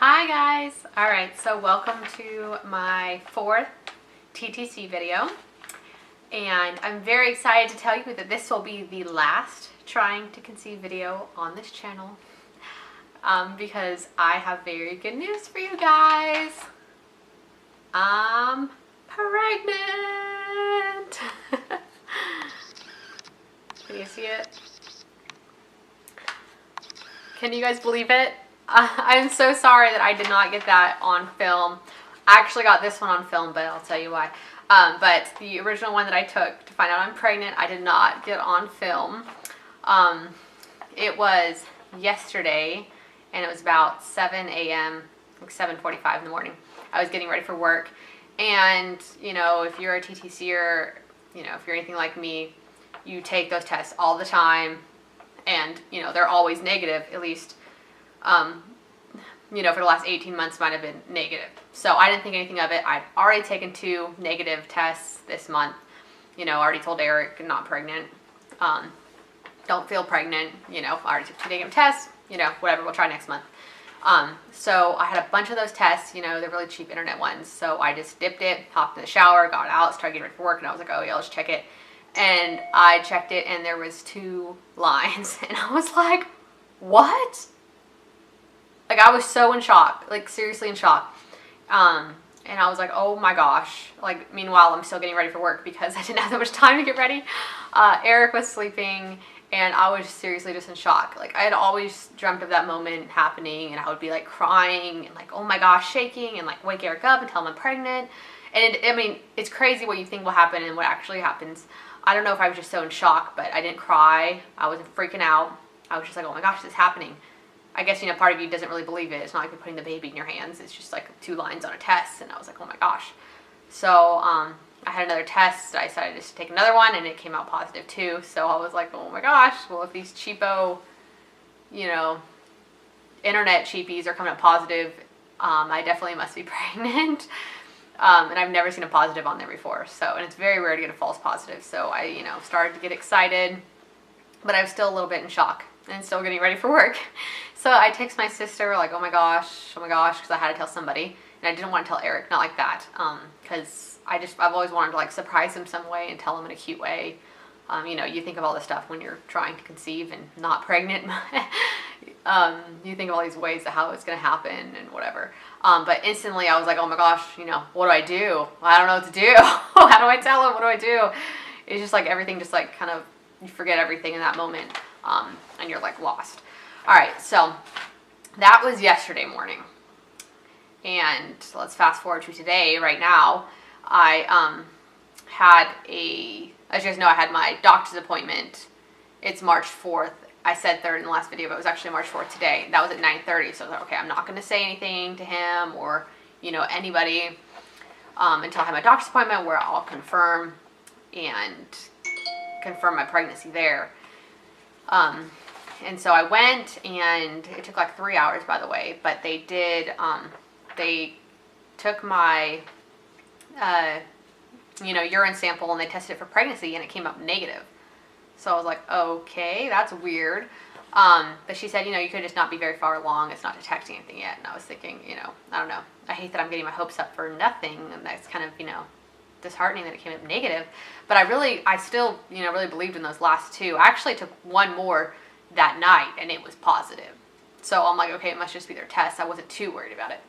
Hi guys! Alright, so welcome to my fourth TTC video, and I'm very excited to tell you that this will be the last trying to conceive video on this channel because I have very good news for you guys. I'm pregnant! Can you see it? Can you guys believe it? I'm so sorry that I did not get that on film. I actually got this one on film, but I'll tell you why. But the original one that I took to find out I'm pregnant, I did not get on film. It was yesterday, and it was about 7 a.m., like 7:45 in the morning. I was getting ready for work, and, you know, if you're a TTCer, you know, if you're anything like me, you take those tests all the time, and, you know, they're always negative, at least, you know, for the last 18 months might have been negative. So I didn't think anything of it. I'd already taken 2 negative tests this month. You know, already told Eric I'm not pregnant. Don't feel pregnant. You know, I already took 2 negative tests. You know, whatever, we'll try next month. So I had a bunch of those tests. You know, they're really cheap internet ones. So I just dipped it, hopped in the shower, got out, started getting ready for work, and I was like, oh yeah, let's check it. And I checked it, and there was 2 lines. And I was like, what? Like, I was so in shock, like, seriously in shock. And I was like, oh my gosh. Like, meanwhile, I'm still getting ready for work because I didn't have that much time to get ready. Eric was sleeping, and I was seriously just in shock. Like, I had always dreamt of that moment happening, and I would be, like, crying and, like, oh my gosh, shaking, and, like, wake Eric up and tell him I'm pregnant. And, I mean, it's crazy what you think will happen and what actually happens. I don't know if I was just so in shock, but I didn't cry. I wasn't freaking out. I was just like, oh my gosh, this is happening. I guess, you know, part of you doesn't really believe it. It's not like you're putting the baby in your hands. It's just like 2 lines on a test. And I was like, oh my gosh. So I had another test. I decided to take another one, and it came out positive too. So I was like, oh my gosh. Well, if these cheapo, you know, internet cheapies are coming up positive, I definitely must be pregnant. And I've never seen a positive on there before. So, and it's very rare to get a false positive. So I, you know, started to get excited, but I was still a little bit in shock and still getting ready for work. So I text my sister, like, oh my gosh, because I had to tell somebody. And I didn't want to tell Eric, not like that, because I've always wanted to, like, surprise him some way and tell him in a cute way. You know, you think of all this stuff when you're trying to conceive and not pregnant. You think of all these ways of how it's going to happen and whatever. But instantly I was like, oh my gosh, you know, what do I do? I don't know what to do. How do I tell him? What do I do? It's just like everything just, like, kind of, you forget everything in that moment. And you're, like, lost. All right, so that was yesterday morning. And let's fast forward to today. Right now, I as you guys know, I had my doctor's appointment. It's March 4th. I said 3rd in the last video, but it was actually March 4th today. That was at 9:30, so I was like, okay, I'm not going to say anything to him or, you know, anybody until I have my doctor's appointment where I'll confirm my pregnancy there. And so I went, and it took like 3 hours, by the way, but they did, they took my, you know, urine sample, and they tested it for pregnancy, and it came up negative. So I was like, okay, that's weird. But she said, you know, you could just not be very far along. It's not detecting anything yet. And I was thinking, you know, I don't know. I hate that I'm getting my hopes up for nothing, and that's kind of, you know, disheartening that it came up negative. But I still, you know, really believed in those last 2. I actually took 1 more that night, and it was positive. So I'm like, okay, it must just be their test. I wasn't too worried about it.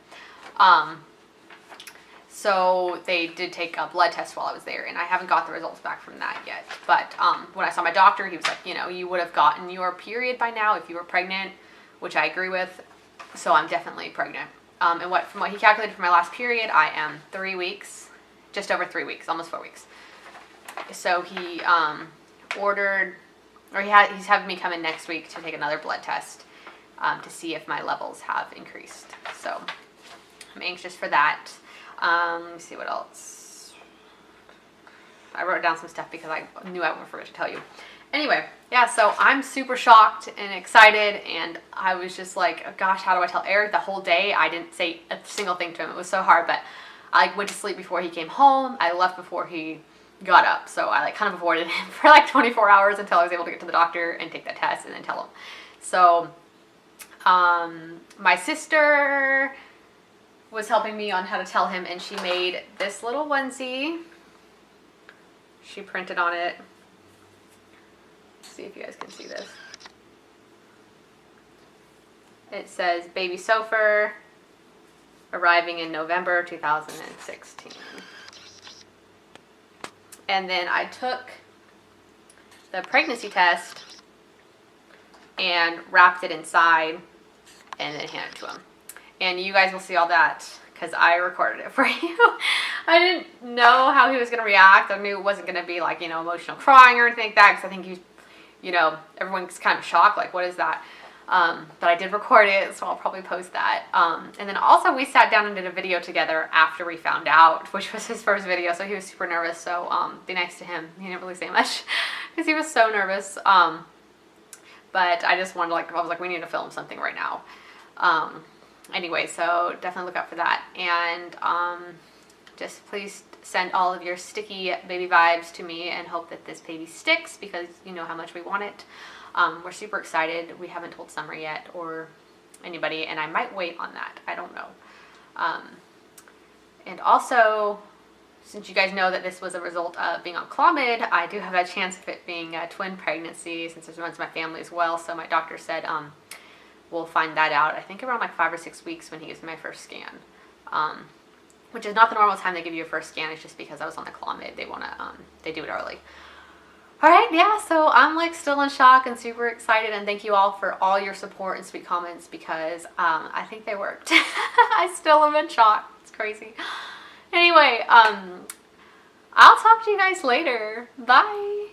So they did take a blood test while I was there, and I haven't got the results back from that yet. But when I saw my doctor, he was like, you know, you would have gotten your period by now if you were pregnant, which I agree with. So I'm definitely pregnant. And from what he calculated for my last period, I am 3 weeks, just over 3 weeks, almost 4 weeks. So he he's having me come in next week to take another blood test to see if my levels have increased. So I'm anxious for that. Let me see what else. I wrote down some stuff because I knew I would forget to tell you. Anyway, yeah, so I'm super shocked and excited, and I was just like, oh gosh, how do I tell Eric? The whole day I didn't say a single thing to him. It was so hard, but I went to sleep before he came home. I left before he got up, so I, like, kind of avoided him for like 24 hours until I was able to get to the doctor and take that test and then tell him. So my sister was helping me on how to tell him, and she made this little onesie. She printed on it. Let's see if you guys can see this. It says Baby Sofer, arriving in November 2016. And then I took the pregnancy test and wrapped it inside and then handed it to him. And you guys will see all that because I recorded it for you. I didn't know how he was going to react. I knew it wasn't going to be like, you know, emotional crying or anything like that, because I think he's, you know, everyone's kind of shocked, like, what is that? But I did record it, so I'll probably post that. And then also we sat down and did a video together after we found out, which was his first video, so he was super nervous. So be nice to him. He didn't really say much because he was so nervous. But I just wanted to, like, I was like, we need to film something right now. Anyway, so definitely look out for that. And just please send all of your sticky baby vibes to me and hope that this baby sticks, because you know how much we want it. We're super excited. We haven't told Summer yet or anybody, and I might wait on that. I don't know. And also, since you guys know that this was a result of being on Clomid, I do have a chance of it being a twin pregnancy, since it runs in my family as well. So my doctor said we'll find that out, I think, around like 5 or 6 weeks when he gives me my first scan. Which is not the normal time they give you a first scan. It's just because I was on the Clomid. They want to, they do it early. Alright, yeah, so I'm like still in shock and super excited, and thank you all for all your support and sweet comments, because I think they worked. I still am in shock. It's crazy. Anyway, I'll talk to you guys later. Bye.